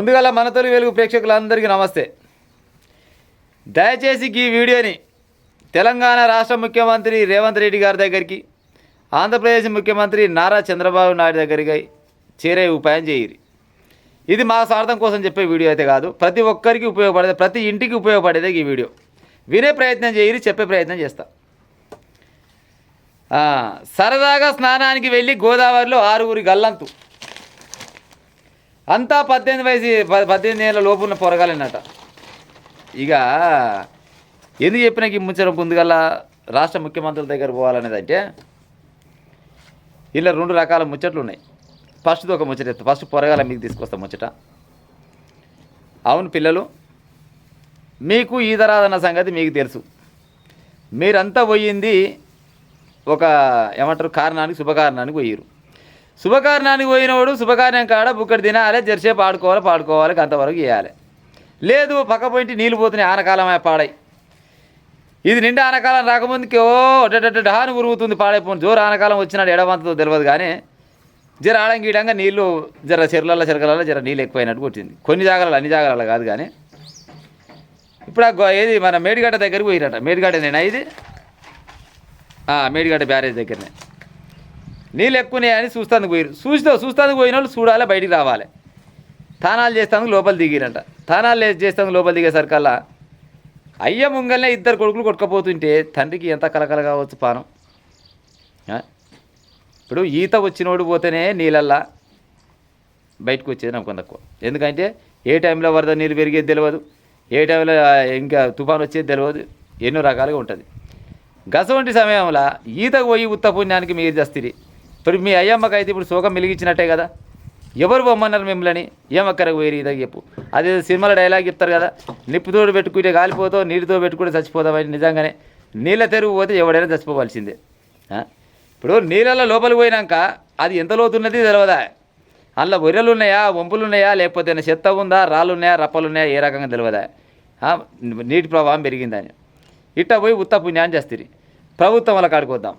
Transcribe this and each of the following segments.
ముందుగా మన తొలి వెలుగు ప్రేక్షకులందరికీ నమస్తే. దయచేసి ఈ వీడియోని తెలంగాణ రాష్ట్ర ముఖ్యమంత్రి రేవంత్ రెడ్డి గారి దగ్గరికి, ఆంధ్రప్రదేశ్ ముఖ్యమంత్రి నారా చంద్రబాబు నాయుడు దగ్గరికి చేరే ఉపాయం చేయరు. ఇది మా స్వార్థం కోసం చెప్పే వీడియో అయితే కాదు, ప్రతి ఒక్కరికి ఉపయోగపడేది, ప్రతి ఇంటికి ఉపయోగపడేదే ఈ వీడియో. వినే ప్రయత్నం చేయరు, చెప్పే ప్రయత్నం చేస్తా. సరదాగా స్నానానికి వెళ్ళి గోదావరిలో 6 గల్లంతు, అంతా 18 ఏళ్ళ లోపు ఉన్న పొరగాలన్నట. ఇక ఎందుకు చెప్పినాక ఈ ముచ్చట ముందుగల్లా రాష్ట్ర ముఖ్యమంత్రుల దగ్గర పోవాలనేది అంటే, ఇలా 2 రకాల ముచ్చట్లు ఉన్నాయి. ఫస్ట్ది ఒక ముచ్చట ఎత్తా, ఫస్ట్ పొరగాల మీకు తీసుకొస్తా ముచ్చట. అవును పిల్లలు, మీకు ఈత రాదన్న సంగతి మీకు తెలుసు. మీరంతా పోయింది ఒక ఏమంటారు కారణానికి, శుభకారణానికి పోయారు. శుభకారణానికి పోయినవాడు శుభకార్యం కాడ బుక్కడి తినాలి, జరసేపు పాడుకోవాలి, అంతవరకు చేయాలి. లేదు పక్క పోయింటి నీళ్ళు పోతున్నాయి, ఆనకాలమే పాడై. ఇది నిండా ఆనకాలం రాకముందుకి హాని ఉరుగుతుంది, పాడైపోయింది. జోరు ఆనకాలం వచ్చినాడు ఎడవంతతో తెలియదు, కానీ జర ఆడంగీడంగా నీళ్ళు జర చెరకలలో జర నీళ్ళు ఎక్కువైనట్టు కొట్టింది. కొన్ని జాగాలలో, అన్ని జాగాలలో కాదు. కానీ ఇప్పుడు ఏది మన మేడిగడ్డ దగ్గరికి పోయినట. మేడిగడ్డనేనా ఇది? మేడిగడ్డ బ్యారేజ్ దగ్గరనే నీళ్ళు ఎక్కువనే చూస్తానికి పోయారు. చూస్తానికి పోయిన వాళ్ళు చూడాలి, బయటికి రావాలి. తానాలు చేస్తానికి లోపల దిగిరంట. తానాలు చేస్తానికి లోపల దిగేసరికల్లా అయ్య ముంగల్నే 2 కొడుకులు కొట్టుకపోతుంటే తండ్రికి ఎంత కలకల కావచ్చు పానం. ఇప్పుడు ఈత వచ్చినోడు పోతేనే నీళ్ళల్లా బయటకు వచ్చేది నమ్మకం తక్కువ. ఎందుకంటే ఏ టైంలో వరద నీరు పెరిగేది తెలియదు, ఏ టైంలో ఇంకా తుఫాను వచ్చేది తెలియదు, ఎన్నో రకాలుగా ఉంటుంది. గసవంటి సమయంలో ఈతకు పోయి ఉత్త పుణ్యానికి మీరు చేస్తుంది. ఇప్పుడు మీ అయ్యమ్మకి అయితే ఇప్పుడు శోకం వెలిగించినట్టే కదా. ఎవరు బొమ్మన్నారు మిమ్మల్ని, ఏమక్కరకు పోయి ఈతకు చెప్పు. అదే సినిమాలో డైలాగ్ చెప్తారు కదా, నిప్పుతోడు పెట్టుకుంటే కాలిపోతావు, నీటితో పెట్టుకుంటే చచ్చిపోతామని. నిజంగానే నీళ్ళ తెరువు పోతే ఎవడైనా చచ్చిపోవాల్సిందే. ఇప్పుడు నీళ్ళలో లోపలికి పోయినాక అది ఎంత లోతున్నది తెలియదా. అందులో బొర్రెలు ఉన్నాయా, వంపులు ఉన్నాయా, లేకపోతే చెత్త ఉందా, రాళ్ళు ఉన్నాయా, రప్పలు ఉన్నాయా, ఏ రకంగా తెలియదా. నీటి ప్రవాహం పెరిగిందని ఇట్ట పోయి ఉత్త పుణ్యాన్ని చేస్తుంది. ప్రభుత్వం వాళ్ళ కాడుకొద్దాం.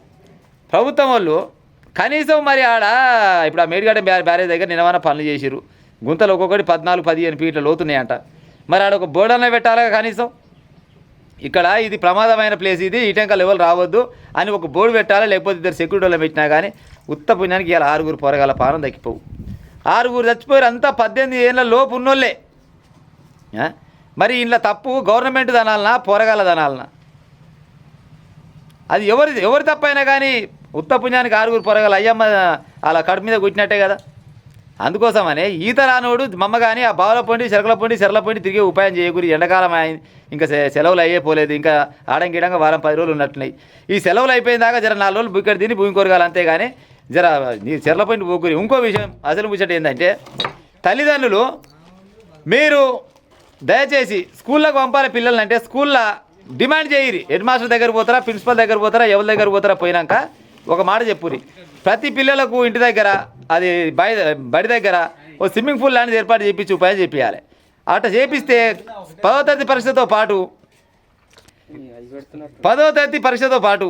ప్రభుత్వం వాళ్ళు కనీసం మరి ఆడ ఇప్పుడు ఆ మేడిగడ్డ బ్యారేజ్ దగ్గర నిన్నమన్నా పనులు చేసిరు. గుంతలు ఒక్కొక్కటి 14-15 ఫీట్ల లోతున్నాయంట. మరి ఆడ ఒక బోర్డన్నా పెట్టాలి కనీసం. ఇక్కడ ఇది ప్రమాదమైన ప్లేస్, ఇది ఇటంక లెవెల్ రావద్దు అని ఒక బోర్డు పెట్టాలి. లేకపోతే 2 సెక్యూరిటీ వాళ్ళు పెట్టినా కానీ ఉత్త పుణ్యానికి ఇలా 6 పొరగాల పానం దక్కిపోవు. 6 చచ్చిపోయారు, అంతా 18 ఏళ్ళ లోపు ఉన్నోళ్ళే. మరి ఇంట్లో తప్పు గవర్నమెంట్ దనాలనా, పొరగాల దనాలనా? అది ఎవరి తప్పైనా కానీ ఉత్త పుణ్యానికి 6 పొరగాల అయ్యమ్మ అలా కడుపు మీద కొట్టినట్టే కదా. అందుకోసమనే ఈత రానోడు మమ్మ కానీ ఆ బావుల పొండి, చెరల పొండి తిరిగే ఉపాయం చేయకూరి. ఎండాకాలం ఇంకా సెలవులు అయ్యే పోలేదు, ఇంకా ఆడంగిడంగా వారం 10 రోజులు ఉన్నట్టున్నాయి. ఈ సెలవులు అయిపోయిన దాకా జర 4 రోజులు బుక్కడి తిని భూమి కొరగాలి, అంతేగాని జర నీ చెరల పొండి పోకూరి. ఇంకో విషయం, అసలు ముచ్చట ఏంటంటే, తల్లిదండ్రులు మీరు దయచేసి స్కూళ్ళకు పంపాలి పిల్లల్ని అంటే స్కూల్లో డిమాండ్ చేయరు. హెడ్ మాస్టర్ దగ్గర పోతారా, ప్రిన్సిపల్ దగ్గర పోతారా, ఎవరి దగ్గర పోతారా, పోయినాక ఒక మాట చెప్పురి. ప్రతి పిల్లలకు ఇంటి దగ్గర, అది బడి దగ్గర ఓ స్విమ్మింగ్ పూల్ లాంటిది ఏర్పాటు చేయించి ఉపాయం చేపించాలి. అట్లా చేపిస్తే 10వ తరగతి పరీక్షతో పాటు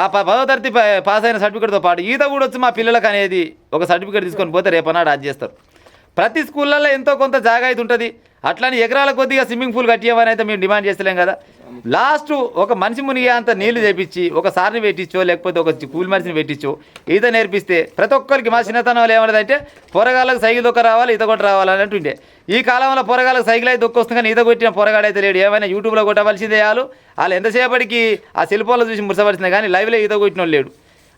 ఆ 10వ తరగతి పాస్ అయిన సర్టిఫికేట్తో పాటు ఈత కూడా వచ్చి మా పిల్లలకు అనేది ఒక సర్టిఫికేట్ తీసుకొని పోతే రేపన్నాడు అది చేస్తారు. ప్రతి స్కూళ్ళల్లో ఎంతో కొంత జాగా అయితే ఉంటుంది. అట్లానే ఎకరాల కొద్దిగా స్విమ్మింగ్ పూల్ కట్టియమని అయితే మేము డిమాండ్ చేస్తలేం కదా. లాస్ట్ ఒక మనిషి మునిగే అంత నీళ్లు చేపించి ఒక సార్ని పెట్టించో, లేకపోతే ఒక కూలి మనిషిని పెట్టించో ఈత నేర్పిస్తే ప్రతి ఒక్కరికి, మా చిన్నతనంలో ఏమన్నదంటే పొరగాళ్ళకు సైకిల్ దొక్క రావాలి, ఈత కొట్ట రావాలని అంటుండే. ఈ కాలంలో పొరగాళ్ళకు సైకిల్ అయితే దొక్కొస్తుంది, కానీ ఈత కొట్టిన పొరగాడైతే లేడు. ఏమైనా యూట్యూబ్లో కొట్టవలసిందే వాళ్ళు ఎంతసేపటికి ఆ సెల్ ఫోన్లో చూసి మురిసవలసిందే, కానీ లైవ్లో ఈత కొట్టిన లేడు.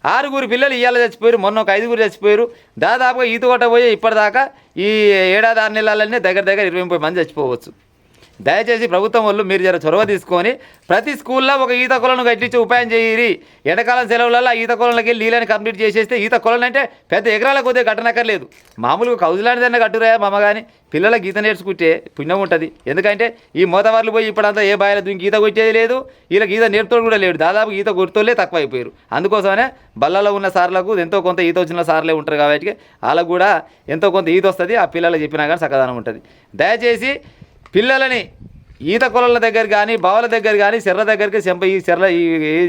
6 పిల్లలు ఇవాళ చచ్చిపోయారు, మొన్న ఒక 5 చచ్చిపోయారు. దాదాపుగా ఈత కొట్టబోయే ఇప్పటిదాకా ఈ ఏడాది 6 నెలలనే దగ్గర 20-30 మంది చచ్చిపోవచ్చు. దయచేసి ప్రభుత్వం వాళ్ళు మీరు జర చొరవ తీసుకొని ప్రతి స్కూల్లో ఒక ఈత కొలను కట్టించి ఉపాయం చేయరి. ఎండాకాలం సెలవులలో ఈత కొలంలోకి వెళ్ళి నీళ్ళని కంప్లీట్ చేసేస్తే, ఈత కొలను అంటే పెద్ద ఎకరాల కొద్దిగా కట్టనక్కర్లేదు, మామూలుగా కౌజులాంటిదన్నా కట్టురా మమ్మ. కానీ పిల్లలకు ఈత నేర్చుకుంటే పుణ్యం ఉంటుంది. ఎందుకంటే ఈ మోతవార్లు పోయి ఇప్పుడంతా ఏ బాయిల దుంకి ఈత కొట్టేది లేదు, వీళ్ళకి ఈత నేర్పుతోడు కూడా లేడు. దాదాపు ఈత కొడుతోళ్ళే తక్కువ అయిపోయారు. అందుకోసమనే బల్లలో ఉన్న సార్లకు ఎంతో కొంత ఈత వచ్చిన సార్లే ఉంటారు కాబట్టి వాళ్ళకు కూడా ఎంతో కొంత ఈత వస్తుంది. ఆ పిల్లలు చెప్పినా కానీ చక్కదనం ఉంటుంది. దయచేసి పిల్లలని ఈత కొలల దగ్గర కానీ, బావుల దగ్గర కానీ, చెర్ల దగ్గరికి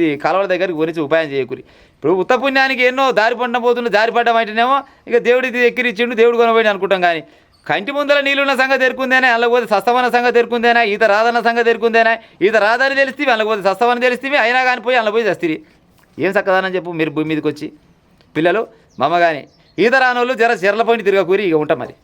ఈ కాలువల దగ్గరికి గురించి ఉపాయం చేయకూరి. ఇప్పుడు ఉత్త పుణ్యానికి ఎన్నో దారి పడిన పోతున్న, దారి పడ్డం అంటేనేమో ఇక దేవుడికి ఎక్కిరిచ్చిండు, దేవుడు కొనబోయి అనుకుంటాం. కానీ కంటి ముందర నీళ్ళున్న సంగతి ఎరుకుందేనా అందులో పోతే సస్తవన సంగతి ఎరుకుందేనా ఈత రాదన్న సంగతి ఎరుకుందేనా ఈత రాదని తెలిస్తే అందులో పోతే సస్తవని తెలిస్తే అయినా కానీ పోయి అందులో పోయి చస్తిరి ఏం చక్కదానని చెప్పు మీరు భూమి మీదకి వచ్చి పిల్లలు మమ్మ కానీ ఈత రానోళ్ళు జర చెర్ల పోయి తిరగకూరి ఇక ఉంటాం మరి.